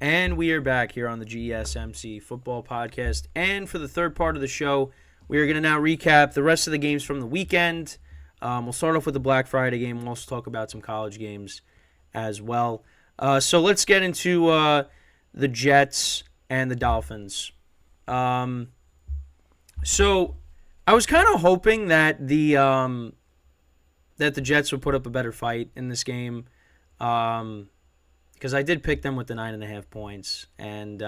And we are back here on the GSMC football podcast. And for the third part of the show, we are going to now recap the rest of the games from the weekend. We'll start off with the Black Friday game. We'll also talk about some college games as well. So let's get into the Jets and the Dolphins. So I was kind of hoping that the Jets would put up a better fight in this game. Because I did pick them with the 9.5 points, and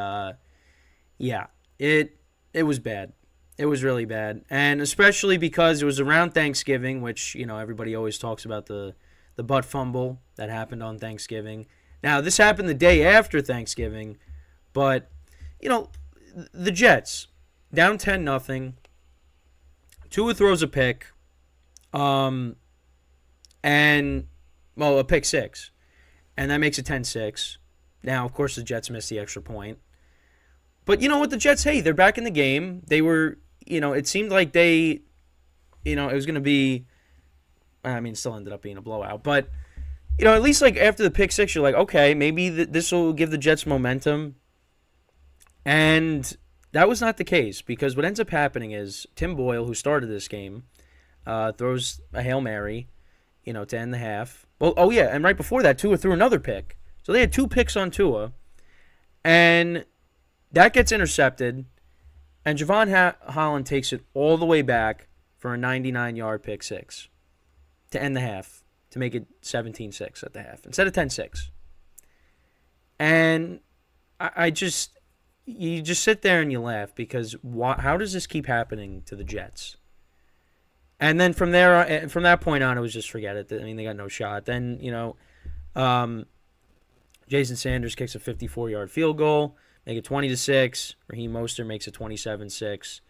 it was bad. It was really bad, and especially because it was around Thanksgiving, which everybody always talks about the butt fumble that happened on Thanksgiving. Now this happened the day after Thanksgiving, but the Jets down 10-0. Tua throws a pick, a pick six. And that makes it 10-6. Now, of course, the Jets missed the extra point. But you know what? The Jets, hey, they're back in the game. They were, it seemed like it was going to be, it still ended up being a blowout. But, at least like after the pick six, you're like, okay, maybe this will give the Jets momentum. And that was not the case, because what ends up happening is Tim Boyle, who started this game, throws a Hail Mary, to end the half. Well, and right before that, Tua threw another pick. So they had 2 picks on Tua. And that gets intercepted. And Javon Holland takes it all the way back for a 99-yard pick six to end the half, to make it 17-6 at the half, instead of 10-6. And you just sit there and you laugh, because how does this keep happening to the Jets? And then from that point on, it was just forget it. They got no shot. Then, Jason Sanders kicks a 54-yard field goal, make it 20-6. Raheem Mostert makes it 27-6.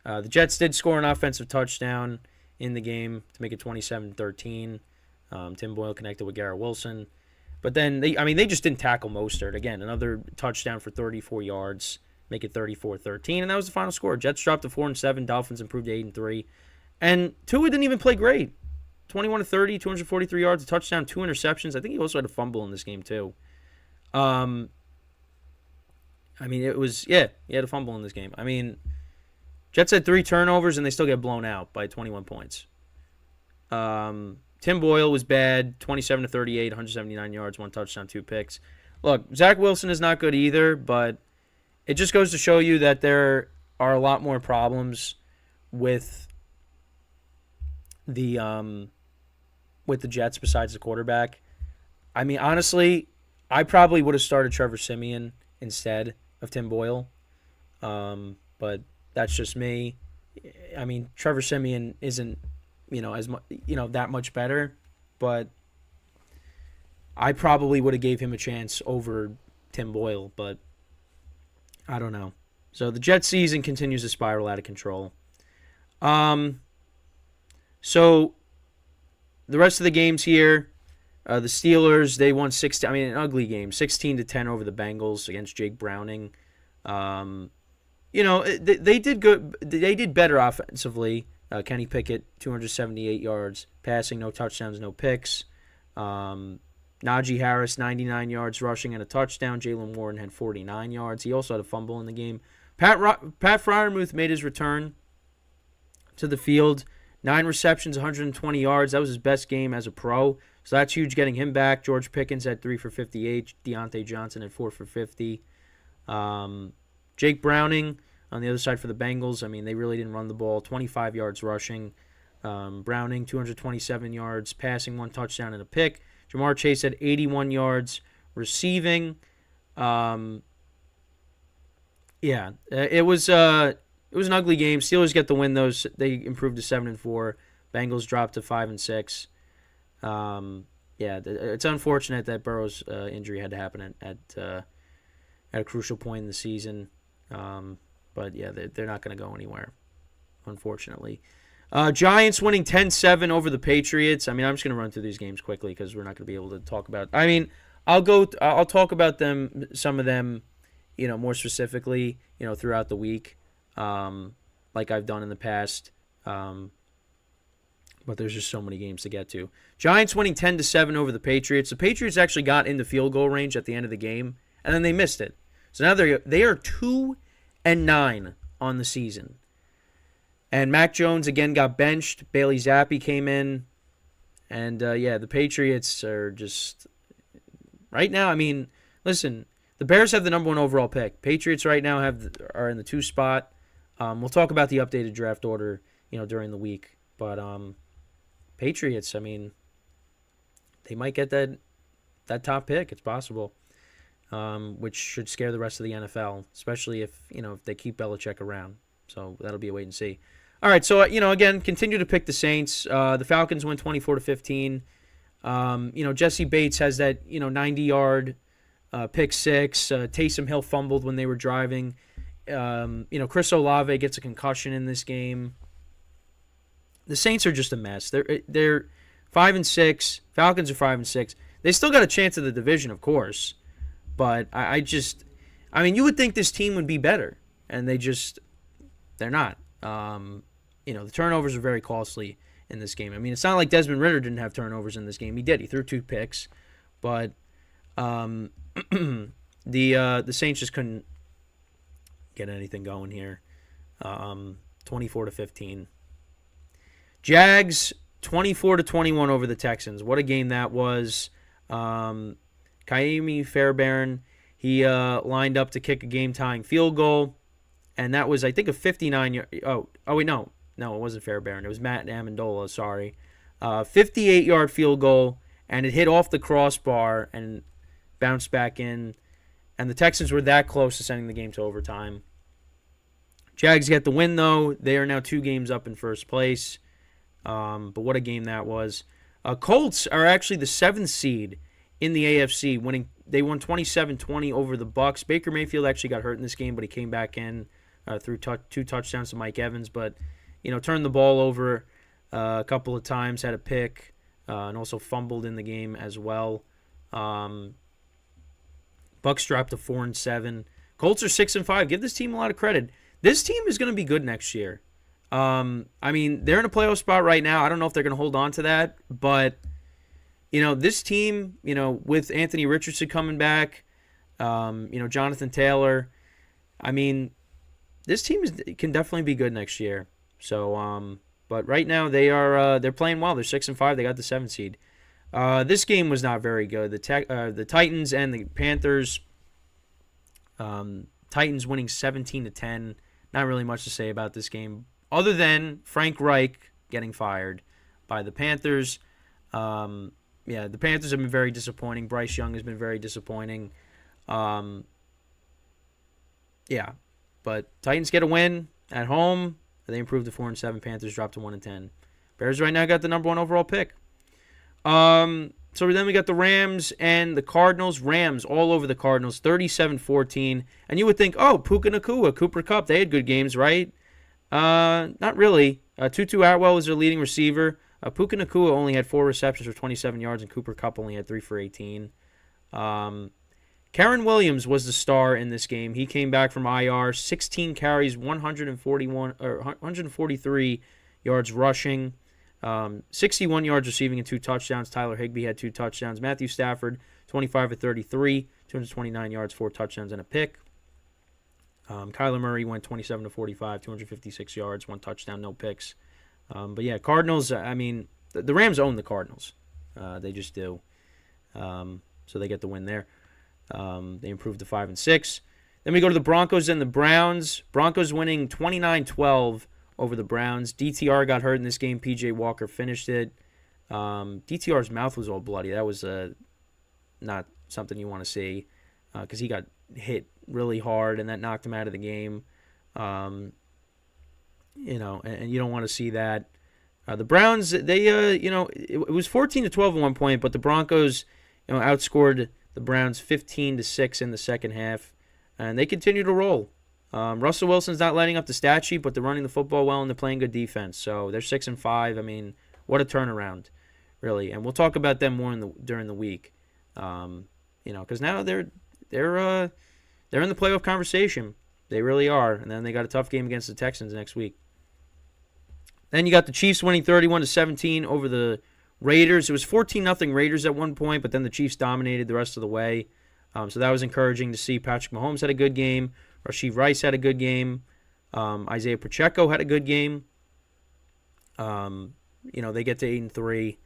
The Jets did score an offensive touchdown in the game to make it 27-13. Tim Boyle connected with Garrett Wilson. But then, they just didn't tackle Mostert. Again, another touchdown for 34 yards, make it 34-13. And that was the final score. Jets dropped to 4-7. Dolphins improved to 8-3. And Tua didn't even play great. 21-30, 243 yards, a touchdown, 2 interceptions. I think he also had a fumble in this game too. He had a fumble in this game. Jets had 3 turnovers and they still get blown out by 21 points. Tim Boyle was bad, 27-38, 179 yards, 1 touchdown, 2 picks. Look, Zach Wilson is not good either, but it just goes to show you that there are a lot more problems with the Jets besides the quarterback. Honestly, I probably would have started Trevor Siemian instead of Tim Boyle. But that's just me. Trevor Siemian isn't, as much, that much better, but I probably would have gave him a chance over Tim Boyle, but I don't know. So the Jets season continues to spiral out of control. So, the rest of the games here, the Steelers, they won an ugly game, 16-10 over the Bengals against Jake Browning. They did good. They did better offensively. Kenny Pickett, 278 yards, passing, no touchdowns, no picks. Najee Harris, 99 yards rushing and a touchdown. Jalen Warren had 49 yards. He also had a fumble in the game. Pat Freiermuth made his return to the field. 9 receptions, 120 yards. That was his best game as a pro. So that's huge, getting him back. George Pickens had 3 for 58. Deontay Johnson had 4 for 50. Jake Browning on the other side for the Bengals. They really didn't run the ball. 25 yards rushing. Browning, 227 yards, passing, 1 touchdown and a pick. Jamar Chase had 81 yards receiving. It was an ugly game. Steelers get the win, though. They improved to 7-4. Bengals dropped to 5-6. It's unfortunate that Burrow's injury had to happen at a crucial point in the season. But they're not going to go anywhere, unfortunately. Giants winning 10-7 over the Patriots. I'm just going to run through these games quickly because we're not going to be able to talk about. I'll talk about them, some of them, more specifically, throughout the week. Like I've done in the past. But there's just so many games to get to. Giants winning 10-7 over the Patriots. The Patriots actually got into field goal range at the end of the game, and then they missed it. So now they are 2-9 on the season. And Mac Jones again got benched. Bailey Zappi came in. And, the Patriots are just... Right now, I mean, listen, the Bears have the number 1 overall pick. Patriots right now are in the 2 spot. We'll talk about the updated draft order, during the week. But Patriots, I mean, they might get that top pick. It's possible, which should scare the rest of the NFL, especially if they keep Belichick around. So that'll be a wait and see. All right, so again, continue to pick the Saints. The Falcons win 24-15. Jesse Bates has that 90-yard pick six. Taysom Hill fumbled when they were driving. Chris Olave gets a concussion in this game. The Saints are just a mess. They're 5-6. Falcons are 5-6. They still got a chance at the division, of course, but you would think this team would be better, and they're not. The turnovers are very costly in this game. I mean, it's not like Desmond Ridder didn't have turnovers in this game. He did. He threw 2 picks, but the Saints just couldn't get anything going here. 24-15. Jags 24-21 over the Texans. What a game that was. Kaimi Fairbairn, he lined up to kick a game-tying field goal, and that was, I think, a 59-yard. Oh wait, no, it wasn't Fairbairn. It was Matt Amendola. Sorry, 58-yard field goal, and it hit off the crossbar and bounced back in. And the Texans were that close to sending the game to overtime. Jags get the win, though. They are now 2 games up in first place. But what a game that was. Colts are actually the 7th seed in the AFC. They won 27-20 over the Bucks. Baker Mayfield actually got hurt in this game, but he came back in, threw 2 touchdowns to Mike Evans. But, turned the ball over a couple of times, had a pick, and also fumbled in the game as well. Bucks dropped to 4-7. Colts are 6-5. Give this team a lot of credit. This team is going to be good next year. They're in a playoff spot right now. I don't know if they're going to hold on to that, but this team, with Anthony Richardson coming back, Jonathan Taylor, this team can definitely be good next year. So, but right now they're playing well. They're 6-5. They got the 7th seed. This game was not very good. The Titans and the Panthers. Titans winning 17-10. Not really much to say about this game, other than Frank Reich getting fired by the Panthers. The Panthers have been very disappointing. Bryce Young has been very disappointing. But Titans get a win at home. They improved to 4-7. Panthers dropped to 1-10. Bears right now got the number 1 overall pick. So then we got the Rams and the Cardinals. Rams all over the Cardinals, 37-14. And you would think, Puka Nacua, Cooper Kupp, they had good games, right? Not really. Tutu Atwell was their leading receiver. Puka Nacua only had 4 receptions for 27 yards, and Cooper Kupp only had 3 for 18. Karen Williams was the star in this game. He came back from IR, 16 carries, 143 yards rushing. 61 yards receiving and 2 touchdowns. Tyler Higbee had 2 touchdowns. Matthew Stafford, 25 of 33, 229 yards, 4 touchdowns, and a pick. Kyler Murray went 27 of 45, 256 yards, 1 touchdown, no picks. Cardinals, the Rams own the Cardinals. They just do. So they get the win there. They improved to 5-6. Then we go to the Broncos and the Browns. Broncos winning 29-12. Over the Browns. DTR got hurt in this game. PJ Walker finished it. DTR's mouth was all bloody. That was not something you want to see because he got hit really hard and that knocked him out of the game. And you don't want to see that. The Browns, they it was 14-12 at one point, but the Broncos outscored the Browns 15-6 in the second half, and they continue to roll. Russell Wilson's not lighting up the stat sheet, but they're running the football well and they're playing good defense. So they're 6-5. What a turnaround, really. And we'll talk about them more during the week. Because now they're in the playoff conversation. They really are. And then they got a tough game against the Texans next week. Then you got the Chiefs winning 31-17 over the Raiders. It was 14-0 Raiders at one point, but then the Chiefs dominated the rest of the way. So that was encouraging to see. Patrick Mahomes had a good game. Rashee Rice had a good game. Isaiah Pacheco had a good game. They get to 8-3.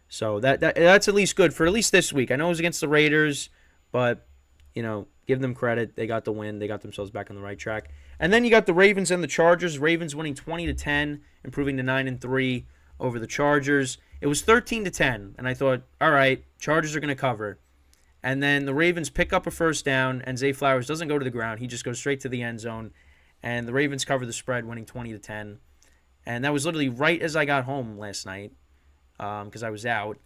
So that's at least good for at least this week. I know it was against the Raiders, but, give them credit. They got the win. They got themselves back on the right track. And then you got the Ravens and the Chargers. Ravens winning 20-10, improving to 9-3 over the Chargers. It was 13-10, and I thought, all right, Chargers are going to cover. And then the Ravens pick up a first down, and Zay Flowers doesn't go to the ground. He just goes straight to the end zone. And the Ravens cover the spread, winning 20-10. And that was literally right as I got home last night, because I was out.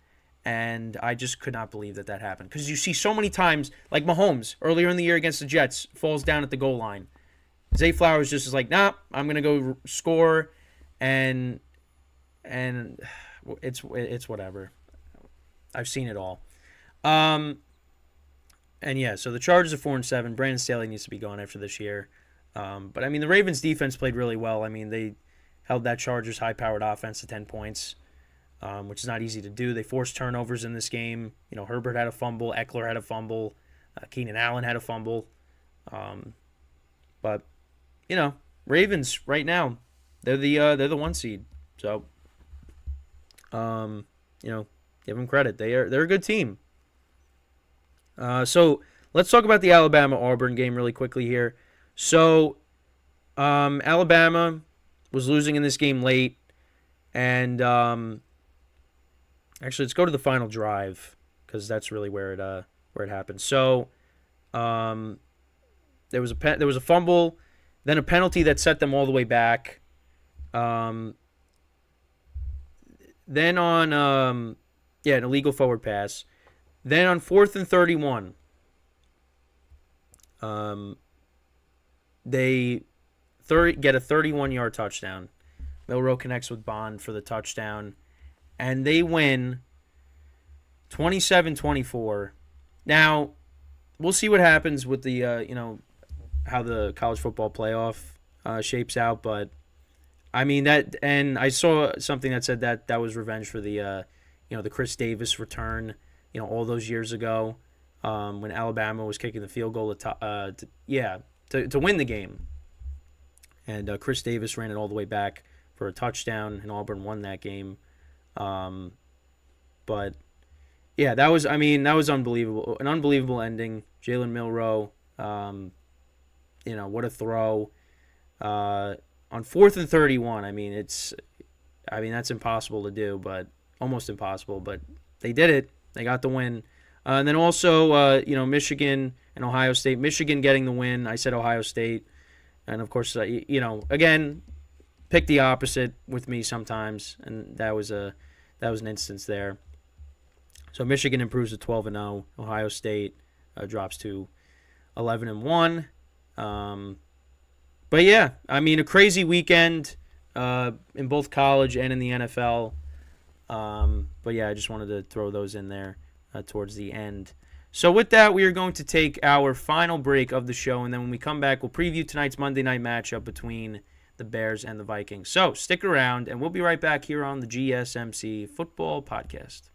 And I just could not believe that happened. Because you see so many times, like Mahomes, earlier in the year against the Jets, falls down at the goal line. Zay Flowers just is like, nah, I'm going to go score. And it's whatever. I've seen it all. And yeah, so the Chargers are 4-7. Brandon Staley needs to be gone after this year. But I mean, the Ravens defense played really well. I mean, they held that Chargers high-powered offense to 10 points, which is not easy to do. They forced turnovers in this game. Herbert had a fumble, Eckler had a fumble, Keenan Allen had a fumble. But Ravens right now, they're the 1 seed. So give them credit. They're a good team. So let's talk about the Alabama-Auburn game really quickly here. So Alabama was losing in this game late, and actually let's go to the final drive because that's really where it happened. So there was a fumble, then a penalty that set them all the way back. Then on an illegal forward pass. Then on 4th and 31, they get a 31-yard touchdown. Milroe connects with Bond for the touchdown, and they win 27-24. Now, we'll see what happens with the how the college football playoff shapes out, but I mean that, and I saw something that said that was revenge for the the Chris Davis return. All those years ago, when Alabama was kicking the field goal to win the game, and Chris Davis ran it all the way back for a touchdown, and Auburn won that game. But yeah, that was unbelievable, an unbelievable ending. Jalen Milroe, what a throw on 4th and 31. That's impossible to do, but almost impossible. But they did it. They got the win. And then also, Michigan and Ohio State. Michigan getting the win. I said Ohio State. And, of course, again, pick the opposite with me sometimes. And that was an instance there. So Michigan improves to 12-0. Ohio State drops to 11-1. But, yeah, a crazy weekend in both college and in the NFL. But yeah, I just wanted to throw those in there towards the end. So with that, we are going to take our final break of the show, and then when we come back, we'll preview tonight's Monday night matchup between the Bears and the Vikings. So stick around, and we'll be right back here on the GSMC Football Podcast.